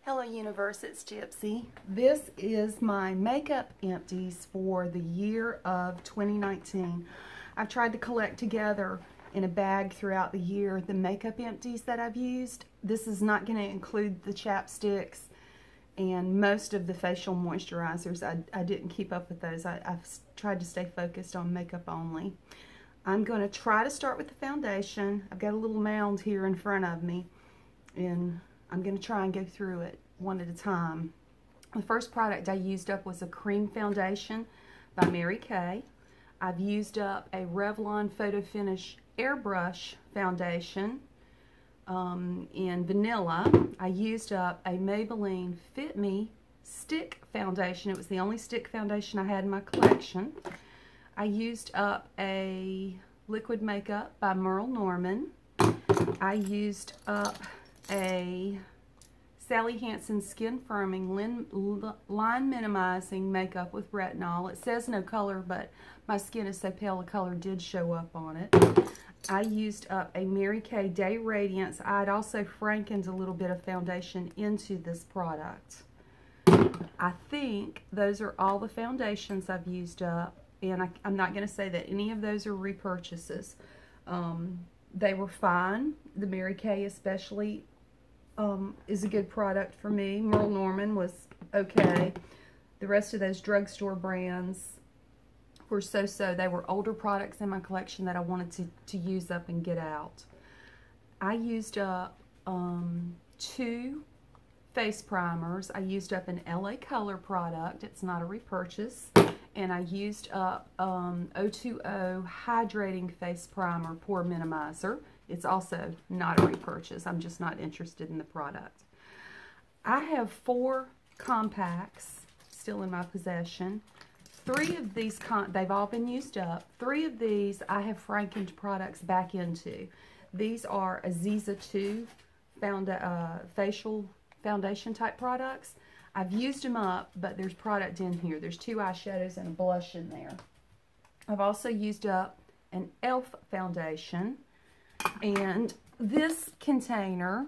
Hello universe, it's Gypsy. This is my makeup empties for the year of 2019. I've tried to collect together in a bag throughout the year the makeup empties that I've used. This is not going to include the chapsticks and most of the facial moisturizers. I didn't keep up with those. I've tried to stay focused on makeup only. I'm going to try to start with the foundation. I've got a little mound here in front of me, and I'm going to try and go through it one at a time. The first product I used up was a cream foundation by Mary Kay. I've used up a Revlon Photo Finish Airbrush foundation in vanilla. I used up a Maybelline Fit Me stick foundation. It was the only stick foundation I had in my collection. I used up a liquid makeup by Merle Norman. I used up a Sally Hansen Skin Firming Line Minimizing Makeup with Retinol. It says no color, but my skin is so pale the color did show up on it. I used up a Mary Kay Day Radiance. I'd also frankened a little bit of foundation into this product. I think those are all the foundations I've used up, and I'm not going to say that any of those are repurchases. They were fine. The Mary Kay especially is a good product for me. Merle Norman was okay. The rest of those drugstore brands were so-so. They were older products in my collection that I wanted to use up and get out. I used up 2 face primers. I used up an LA Color product. It's not a repurchase. And I used up 020 Hydrating Face Primer Pore Minimizer. It's also not a repurchase. I'm just not interested in the product. I have 4 compacts still in my possession. 3 of these, they've all been used up. 3 of these I have frankened products back into. These are Aziza 2 facial foundation type products. I've used them up, but there's product in here. There's 2 eyeshadows and a blush in there. I've also used up an e.l.f. foundation. And this container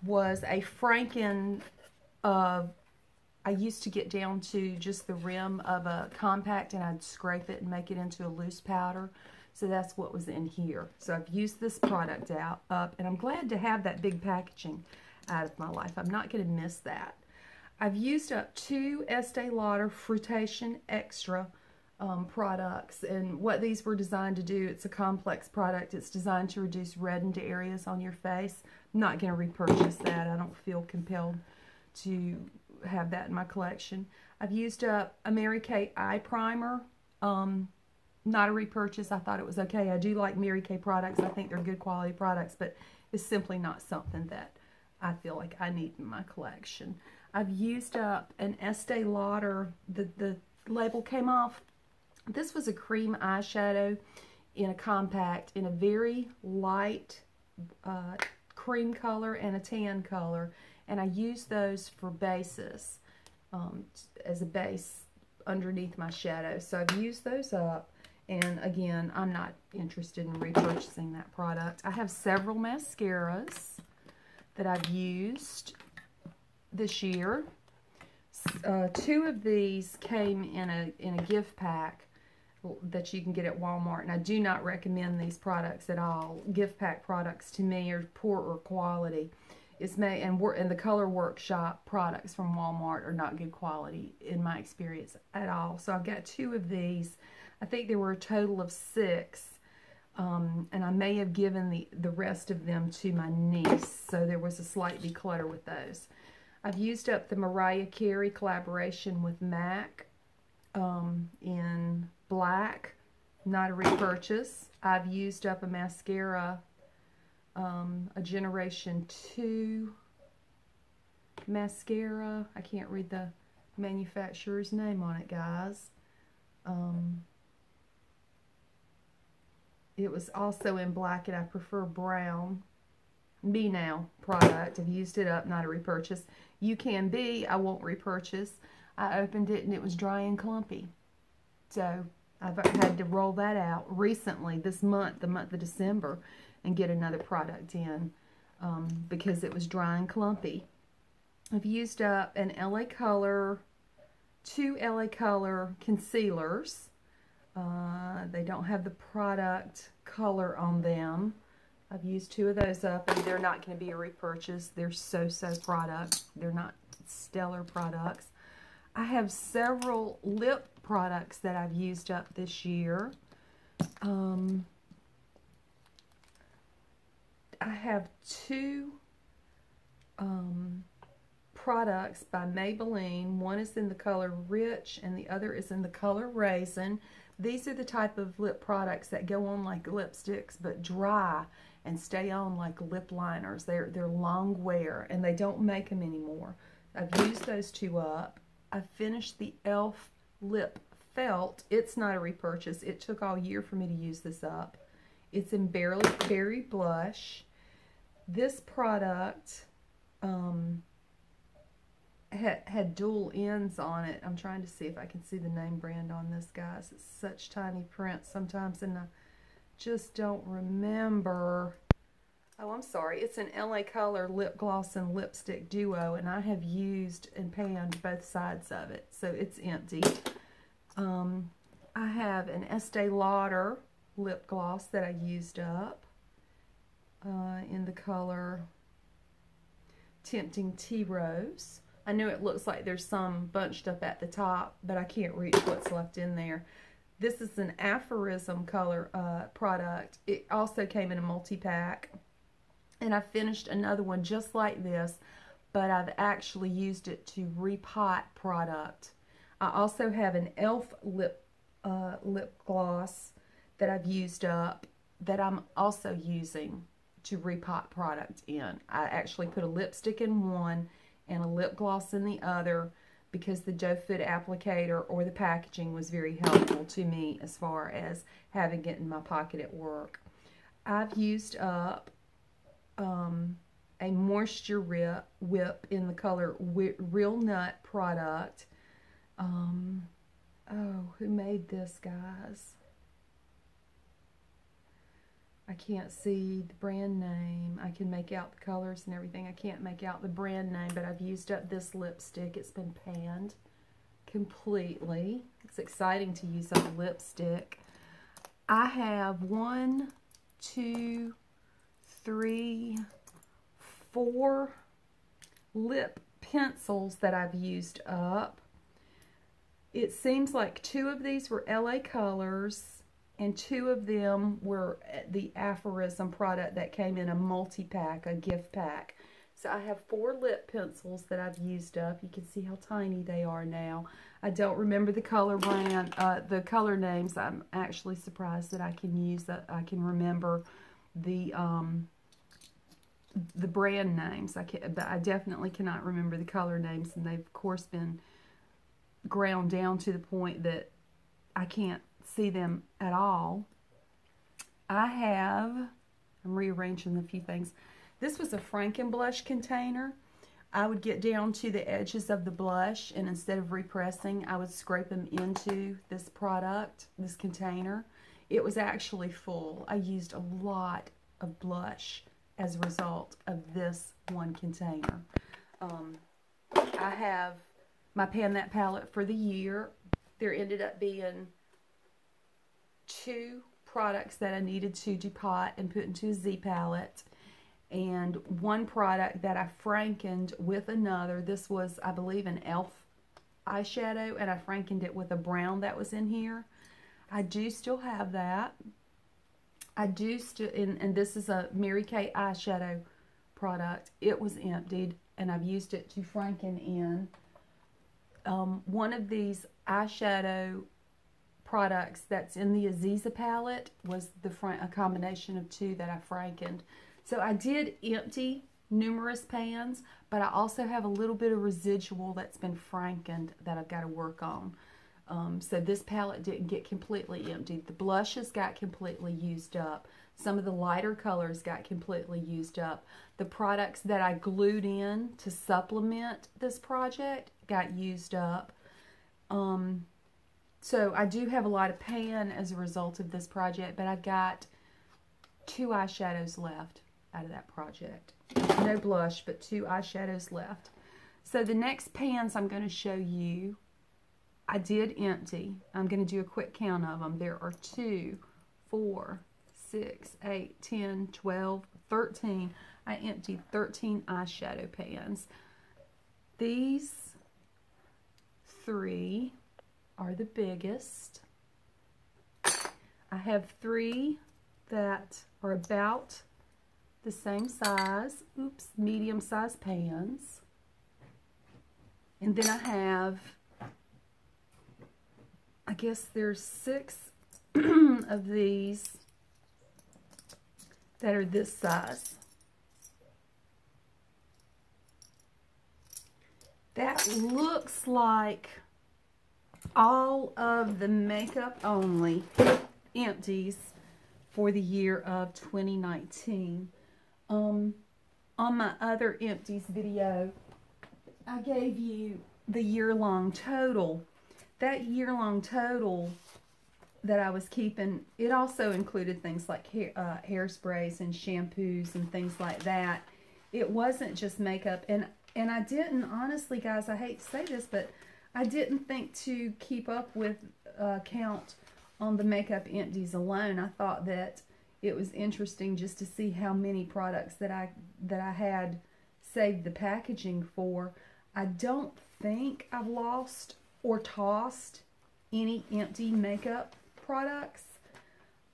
was a Franken I used to get down to just the rim of a compact, and I'd scrape it and make it into a loose powder. So that's what was in here. So I've used this product up, and I'm glad to have that big packaging out of my life. I'm not going to miss that. I've used up 2 Estee Lauder Fruitation Extra products, and what these were designed to do, it's a complex product. It's designed to reduce reddened areas on your face. I'm not going to repurchase that. I don't feel compelled to have that in my collection. I've used up a Mary Kay eye primer. Not a repurchase. I thought it was okay. I do like Mary Kay products. I think they're good quality products, but it's simply not something that I feel like I need in my collection. I've used up an Estee Lauder, the label came off. This was a cream eyeshadow in a compact in a very light cream color and a tan color, and I used those for bases as a base underneath my shadow. So I've used those up, and again, I'm not interested in repurchasing that product. I have several mascaras that I've used this year. 2 of these came in a gift pack that you can get at Walmart, and I do not recommend these products at all. Gift pack products to me are poorer quality. It's made, and the Color Workshop products from Walmart are not good quality in my experience at all. So I've got 2 of these. I think there were a total of 6, and I may have given the rest of them to my niece, so there was a slight declutter with those. I've used up the Mariah Carey collaboration with MAC in black, not a repurchase. I've used up a mascara, a Generation 2 mascara. I can't read the manufacturer's name on it, guys. It was also in black, and I prefer brown. Be Now product. I've used it up, not a repurchase. You Can Be, I won't repurchase. I opened it and it was dry and clumpy. So I've had to roll that out recently, this month, the month of December, and get another product in because it was dry and clumpy. I've used up an LA Color, 2 LA Color concealers. They don't have the product color on them. I've used 2 of those up, and they're not going to be a repurchase. They're so-so products. They're not stellar products. I have several lip products that I've used up this year. I have 2 products by Maybelline. One is in the color Rich and the other is in the color Raisin. These are the type of lip products that go on like lipsticks but dry and stay on like lip liners. They're long wear and they don't make them anymore. I've used those 2 up. I finished the e.l.f. lip felt. It's not a repurchase. It took all year for me to use this up. It's in Berry Blush. This product had dual ends on it. I'm trying to see if I can see the name brand on this, guys. It's such tiny print sometimes, and I just don't remember. Oh, I'm sorry. It's an LA Color lip gloss and lipstick duo, and I have used and panned both sides of it, so it's empty. I have an Estee Lauder lip gloss that I used up in the color Tempting Tea Rose. I know it looks like there's some bunched up at the top, but I can't reach what's left in there. This is an Aphorism color product. It also came in a multi-pack. And I finished another one just like this, but I've actually used it to repot product. I also have an e.l.f. lip gloss that I've used up that I'm also using to repot product in. I actually put a lipstick in one and a lip gloss in the other because the doe foot applicator or the packaging was very helpful to me as far as having it in my pocket at work. I've used up a moisture whip in the color Real Nut product. Oh, who made this, guys? I can't see the brand name. I can make out the colors and everything. I can't make out the brand name, but I've used up this lipstick. It's been panned completely. It's exciting to use up a lipstick. I have 1, 2, 3, 4 lip pencils that I've used up. It seems like 2 of these were LA Colors and 2 of them were the Aphorism product that came in a multi-pack, a gift pack. So I have 4 lip pencils that I've used up. You can see how tiny they are now. I don't remember the color brand, the color names. I'm actually surprised that I can use that. I can remember the brand names. But I definitely cannot remember the color names, and they've of course been ground down to the point that I can't see them at all. I'm rearranging a few things. This was a Franken blush container. I would get down to the edges of the blush, and instead of repressing, I would scrape them into this product, this container. It was actually full. I used a lot of blush as a result of this one container. I have my Pan That palette for the year. There ended up being 2 products that I needed to depot and put into a Z palette, and 1 product that I frankened with another. This was, I believe, an e.l.f. eyeshadow, and I frankened it with a brown that was in here. I do still have that. I do still, and this is a Mary Kay eyeshadow product. It was emptied, and I've used it to franken in. One of these eyeshadow products that's in the Aziza palette was a combination of 2 that I frankened. So I did empty numerous pans, but I also have a little bit of residual that's been frankened that I've got to work on. So this palette didn't get completely emptied. The blushes got completely used up. Some of the lighter colors got completely used up. The products that I glued in to supplement this project got used up. So I do have a lot of pan as a result of this project, but I've got 2 eyeshadows left out of that project. No blush, but 2 eyeshadows left. So the next pans I'm going to show you, I did empty. I'm going to do a quick count of them. There are 2, 4, 6, 8, 10, 12, 13. I emptied 13 eyeshadow pans. These 3 are the biggest. I have 3 that are about the same size, medium-sized pans. And then I have, I guess there's 6 of these that are this size. That looks like all of the makeup only empties for the year of 2019. On my other empties video, I gave you the year-long total. That year-long total that I was keeping, it also included things like hairsprays and shampoos and things like that. It wasn't just makeup. And I didn't, honestly, guys, I hate to say this, but I didn't think to keep up with count on the makeup empties alone. I thought that it was interesting just to see how many products that I had saved the packaging for. I don't think I've lost or tossed any empty makeup products,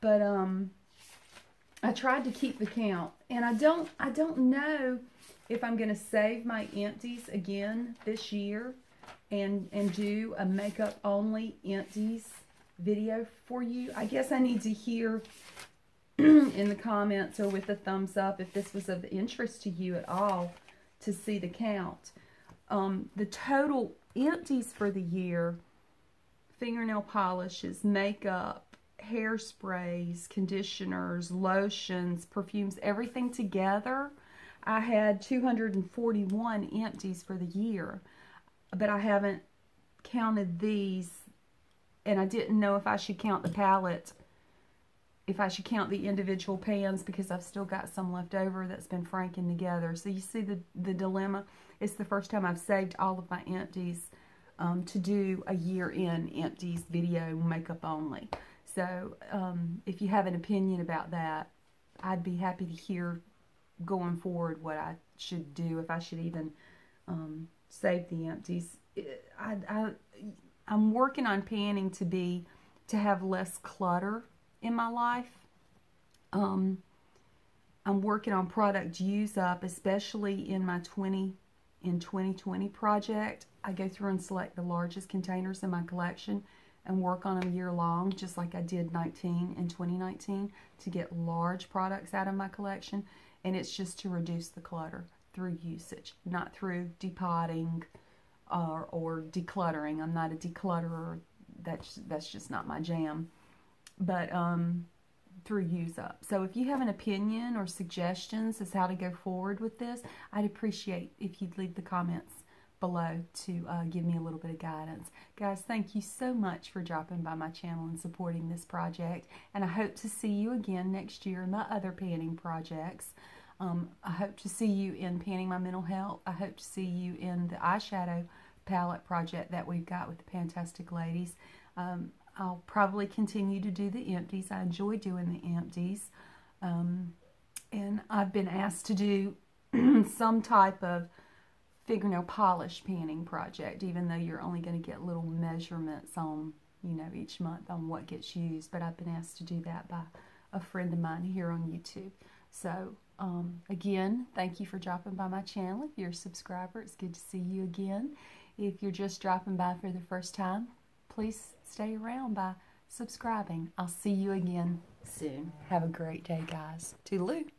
but I tried to keep the count, and I don't know if I'm going to save my empties again this year and do a makeup only empties video for you. I guess I need to hear in the comments or with a thumbs up if this was of interest to you at all to see the count. The total empties for the year: fingernail polishes, makeup, hairsprays, conditioners, lotions, perfumes, everything together. I had 241 empties for the year, but I haven't counted these, and I didn't know if I should count the palette, if I should count the individual pans, because I've still got some left over that's been franking together. So you see the dilemma. It's the first time I've saved all of my empties to do a year-end empties video, makeup only. So if you have an opinion about that, I'd be happy to hear going forward what I should do, if I should even save the empties. I'm working on panning to have less clutter in my life. I'm working on product use up, especially in my 2020 project. I go through and select the largest containers in my collection and work on them year long, just like I did 19 and 2019, to get large products out of my collection. And it's just to reduce the clutter through usage, not through depotting or decluttering. I'm not a declutterer. That's just not my jam. But through use up. So if you have an opinion or suggestions as how to go forward with this, I'd appreciate if you'd leave the comments below to give me a little bit of guidance. Guys, thank you so much for dropping by my channel and supporting this project, and I hope to see you again next year in my other panning projects. I hope to see you in Panning My Mental Health. I hope to see you in the eyeshadow palette project that we've got with the Fantastic Ladies. I'll probably continue to do the empties. I enjoy doing the empties. And I've been asked to do some type of fingernail polish panning project, even though you're only going to get little measurements on, you know, each month on what gets used. But I've been asked to do that by a friend of mine here on YouTube. So, again, thank you for dropping by my channel. If you're a subscriber, it's good to see you again. If you're just dropping by for the first time, please stay around by subscribing. I'll see you again soon. Have a great day, guys. Toodaloo.